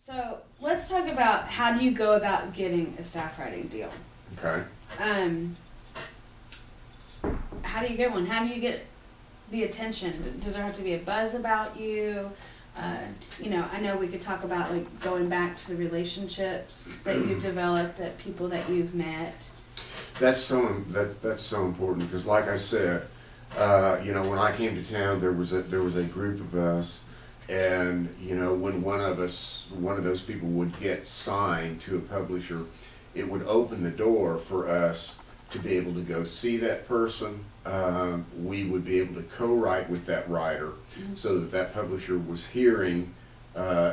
So let's talk about how do you go about getting a staff writing deal. Okay. How do you get one? How do you get the attention? Does there have to be a buzz about you? I know we could talk about like going back to the relationships that you've developed, that people that you've met. That's so important because, like I said, when I came to town, there was a group of us, and when one of those people would get signed to a publisher, it would open the door for us to be able to go see that person. We would be able to co-write with that writer, so that publisher was hearing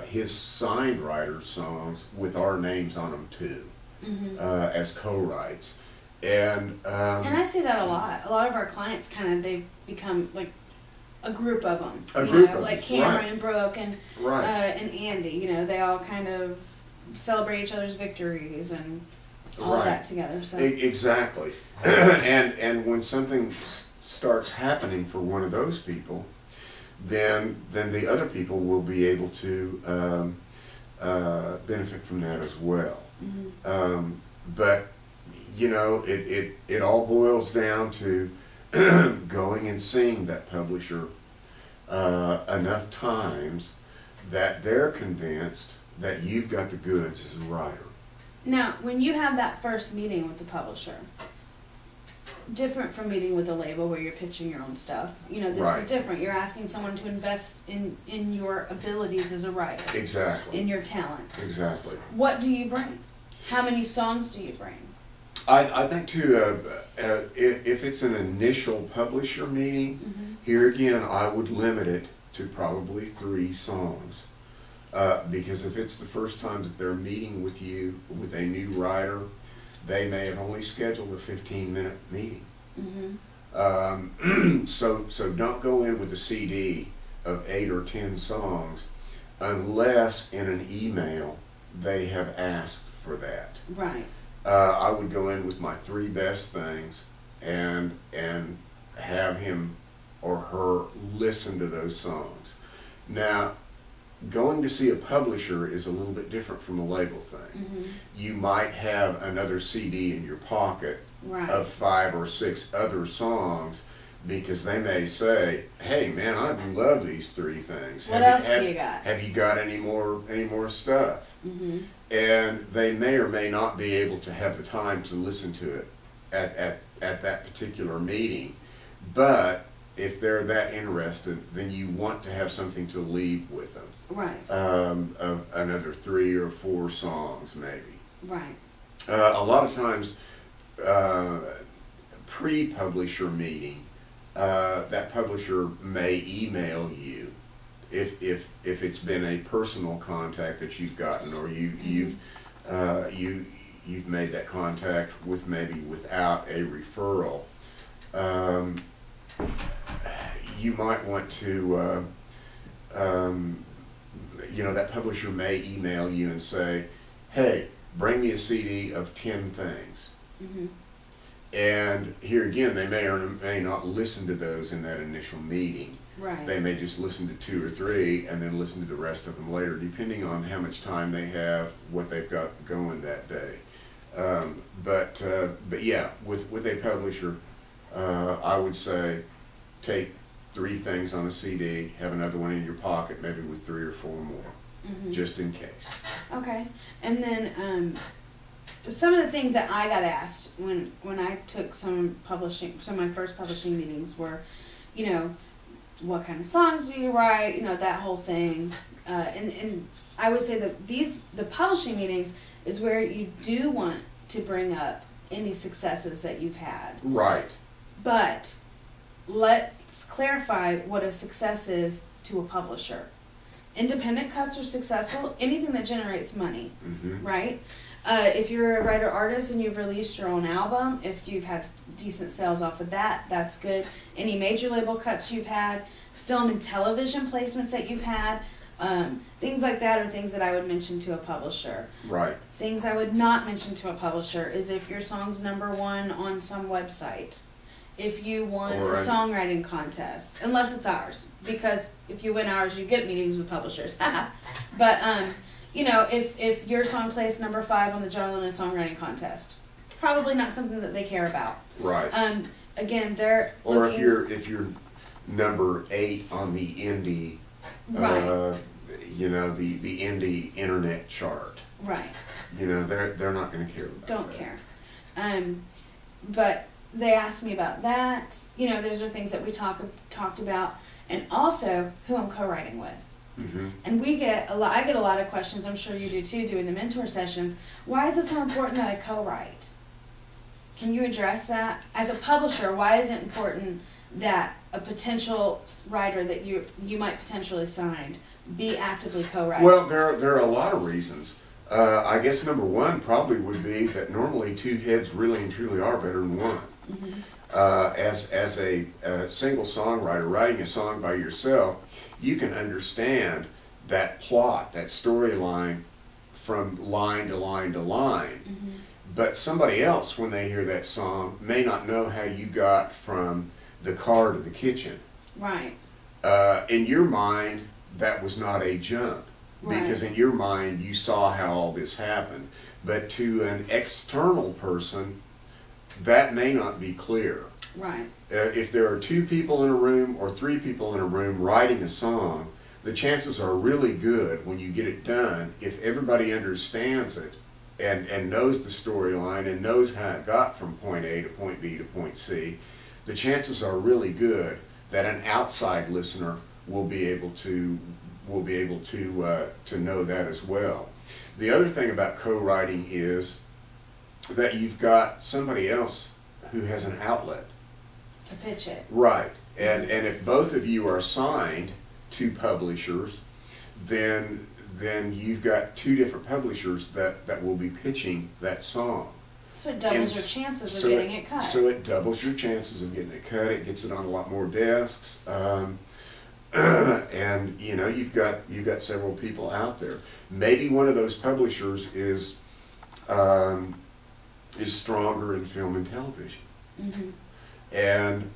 his signed writer songs with our names on them too, as co-writes. And I see that a lot. A lot of our clients they've become like a group of them. Like Cameron and Brooke and Andy. They all kind of celebrate each other's victories and all that together. So exactly. and when something starts happening for one of those people, then the other people will be able to benefit from that as well. But it all boils down to going and seeing that publisher enough times that they're convinced that you've got the goods as a writer. Now, when you have that first meeting with the publisher, different from meeting with a label where you're pitching your own stuff. This is different. You're asking someone to invest in your abilities as a writer. Exactly. In your talents. Exactly. What do you bring? How many songs do you bring? I think too, if it's an initial publisher meeting, here again, I would limit it to probably 3 songs. Because if it's the first time that they're meeting with you, with a new writer, they may have only scheduled a 15-minute meeting. So don't go in with a CD of 8 or 10 songs unless in an email they have asked for that. Right. I would go in with my 3 best things and have him or her listen to those songs. Now, going to see a publisher is a little bit different from a label thing. You might have another CD in your pocket of 5 or 6 other songs, because they may say, "Hey man, I love these 3 things. What else do you got? Have you got any more stuff?" And they may or may not be able to have the time to listen to it at that particular meeting. But if they're that interested, then you want to have something to leave with them. Right. Of another 3 or 4 songs, maybe. Right. A lot of times, pre-publisher meeting, that publisher may email you if it's been a personal contact that you've gotten, or you've made that contact with maybe without a referral. You might want to, that publisher may email you and say, "Hey, bring me a CD of 10 things." And here again, they may or may not listen to those in that initial meeting. Right. They may just listen to 2 or 3 and then listen to the rest of them later, depending on how much time they have, what they've got going that day. But yeah, with a publisher, I would say take 3 things on a CD, have another one in your pocket, maybe with 3 or 4 more, just in case. Okay. And then some of the things that I got asked when I took some of my first publishing meetings were, what kind of songs do you write, that whole thing. And I would say that the publishing meetings is where you do want to bring up any successes that you've had. Right. But let's clarify what a success is to a publisher. Independent cuts are successful, anything that generates money, right? If you're a writer-artist and you've released your own album, if you've had decent sales off of that, that's good. Any major label cuts you've had, film and television placements that you've had, things like that are things that I would mention to a publisher. Right. Things I would not mention to a publisher is if your song's #1 on some website. If you won a songwriting contest, unless it's ours, because if you win ours, you get meetings with publishers. But you know, if your song plays number 5 on the John Lennon Songwriting Contest, probably not something that they care about. Right. Again, they're Or looking, if you're number 8 on the indie, right, you know, the indie internet chart, right, you know, they're not going to care about don't that. care. But they asked me about that. You know, those are things that we talked about, and also who I'm co-writing with. Mm-hmm. And we get a lot. I get a lot of questions. I'm sure you do too, doing the mentor sessions. Why is it so important that I co-write? Can you address that? As a publisher, why is it important that a potential writer that you might potentially sign be actively co-writing? Well, there are a lot of reasons. I guess number one probably would be that normally 2 heads really and truly are better than one. Mm-hmm. As a single songwriter, writing a song by yourself, you can understand that plot, that storyline from line to line to line. Mm-hmm. But somebody else, when they hear that song, may not know how you got from the car to the kitchen. Right. In your mind, that was not a jump, because in your mind you saw how all this happened. But to an external person, that may not be clear. Right. If there are 2 people in a room or 3 people in a room writing a song, the chances are really good when you get it done, if everybody understands it and knows the storyline and knows how it got from point A to point B to point C, the chances are really good that an outside listener will be able to know that as well. The other thing about co-writing is that you've got somebody else who has an outlet To pitch it. right, and if both of you are signed to publishers, then you've got 2 different publishers that will be pitching that song. So it doubles your chances of getting it cut. So it doubles your chances of getting it cut. It gets it on a lot more desks, and you know you've got several people out there. Maybe one of those publishers is stronger in film and television, Mm-hmm. and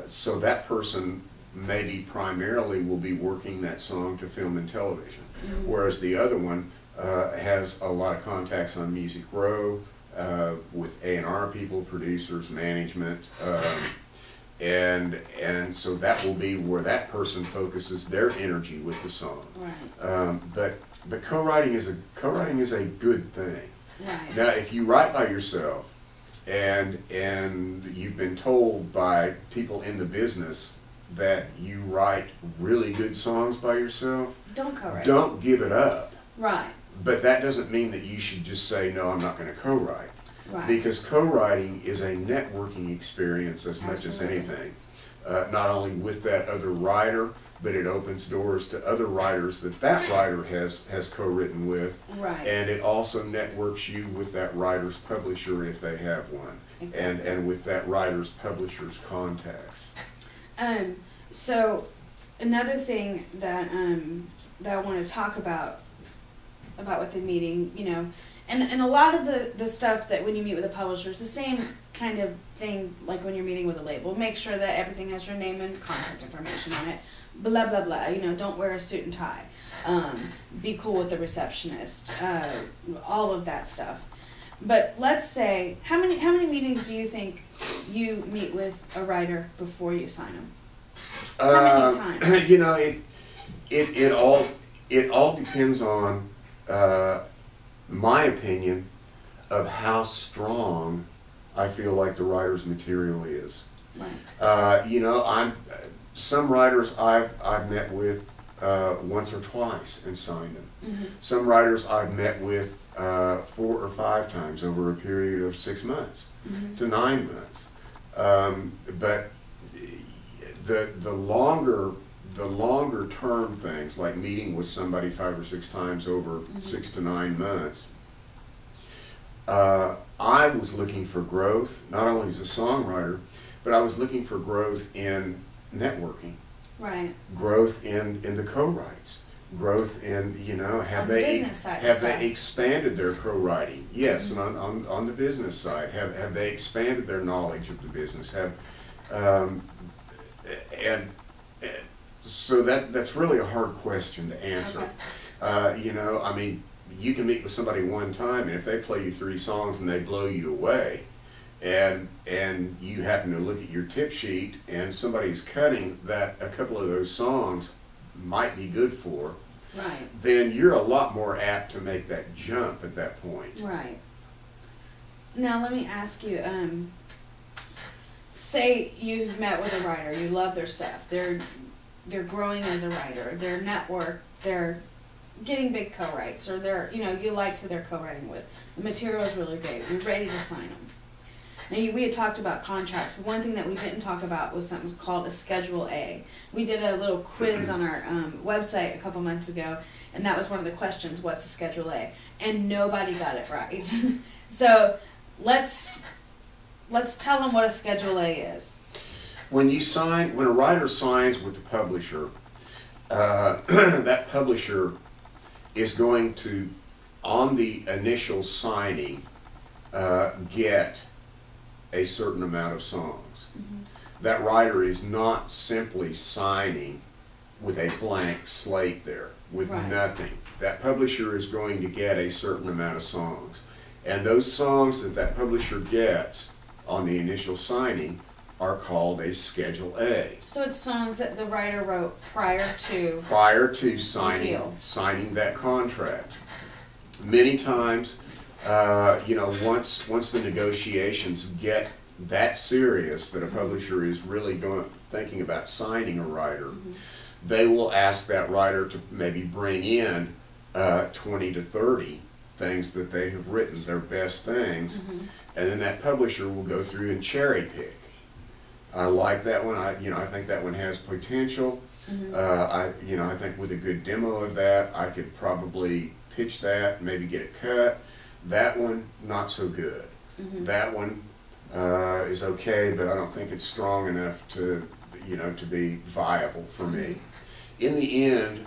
so that person maybe primarily will be working that song to film and television, Mm-hmm. whereas the other one has a lot of contacts on Music Row with A&R people, producers, management, and so that will be where that person focuses their energy with the song. Right. But co-writing is a good thing. Right. Now, if you write by yourself, and you've been told by people in the business that you write really good songs by yourself, Don't co-write. don't give it up. Right. But that doesn't mean that you should just say, no, I'm not going to co-write. Right. Because co-writing is a networking experience as much as Absolutely. anything. Not only with that other writer, but it opens doors to other writers that writer has co-written with. Right. And it also networks you with that writer's publisher if they have one. Exactly. And with that writer's publisher's contacts. So another thing that I want to talk about with the meeting, you know, and a lot of the stuff that when you meet with a publisher is the same kind of thing like when you're meeting with a label. Make sure that everything has your name and contact information on it. Blah blah blah. You know, don't wear a suit and tie. Be cool with the receptionist. All of that stuff. But let's say, how many meetings do you think you meet with a writer before you sign them? How many times? You know, it all depends on my opinion of how strong I feel like the writer's material is. Right. You know, some writers I've met with once or twice and signed them. Mm-hmm. Some writers I've met with 4 or 5 times over a period of 6 months Mm-hmm. to 9 months. But the longer term things, like meeting with somebody 5 or 6 times over Mm-hmm. 6 to 9 months, I was looking for growth, not only as a songwriter, but I was looking for growth in networking, Right. growth in the co-writes, growth in, you know, have On the they business side of have stuff. they expanded their co-writing? Yes, Mm-hmm. and on the business side, have they expanded their knowledge of the business? And so that's really a hard question to answer. Okay. You know, I mean, you can meet with somebody one time, and if they play you 3 songs and they blow you away, and you happen to look at your tip sheet and somebody's cutting that a couple of those songs might be good for, Right. then you're a lot more apt to make that jump at that point. Right. Now let me ask you, say you've met with a writer, you love their stuff, they're growing as a writer, their network, they're getting big co-writes, or you like who they're co-writing with. The material is really great. You're ready to sign them. Now, we had talked about contracts. One thing that we didn't talk about was something called a Schedule A. We did a little quiz on our website a couple months ago, and that was one of the questions, what's a Schedule A? And nobody got it right. So let's tell them what a Schedule A is. When a writer signs with the publisher, that publisher is going to, on the initial signing, get a certain amount of songs. Mm-hmm. That writer is not simply signing with a blank slate there, with Right. nothing. That publisher is going to get a certain amount of songs. And those songs that publisher gets on the initial signing are called a Schedule A. So it's songs that the writer wrote prior to Prior to deal. signing that contract. Many times, once the negotiations get that serious that a publisher is really thinking about signing a writer, Mm-hmm. they will ask that writer to maybe bring in 20 to 30 things that they have written, their best things, Mm-hmm. and then that publisher will go through and cherry pick. I like that one. I think that one has potential. Mm-hmm. I think with a good demo of that, I could probably pitch that, maybe get it cut. That one, not so good. Mm-hmm. That one is okay, but I don't think it's strong enough to be viable for me. In the end,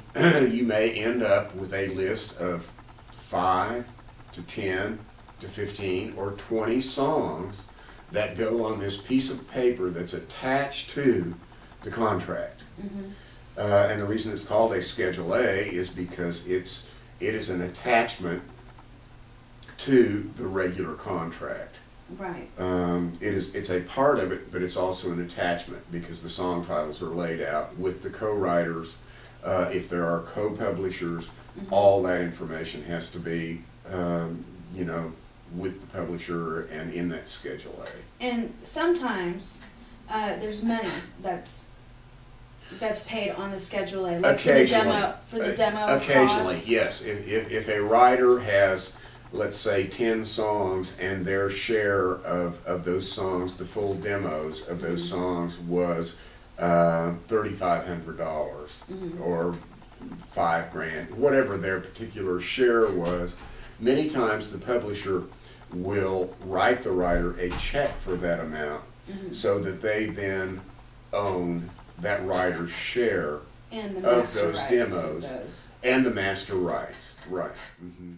you may end up with a list of 5 to 10 to 15 or 20 songs that go on this piece of paper that's attached to the contract. Mm-hmm. And the reason it's called a Schedule A is because it is an attachment to the regular contract. Right. It's a part of it, but it's also an attachment because the song titles are laid out with the co-writers. If there are co-publishers, Mm-hmm. all that information has to be, with the publisher and in that Schedule A. And sometimes there's money that's paid on the Schedule A, like Occasionally. for the demo Occasionally, cost. yes. If a writer has, let's say, 10 songs and their share of those songs, the full demos of those songs was $3,500 Mm-hmm. or $5,000, whatever their particular share was. Many times the publisher will write the writer a check for that amount Mm-hmm. so that they then own that writer's share And the of master those rights demos of those. and the master rights. Right. Mm-hmm.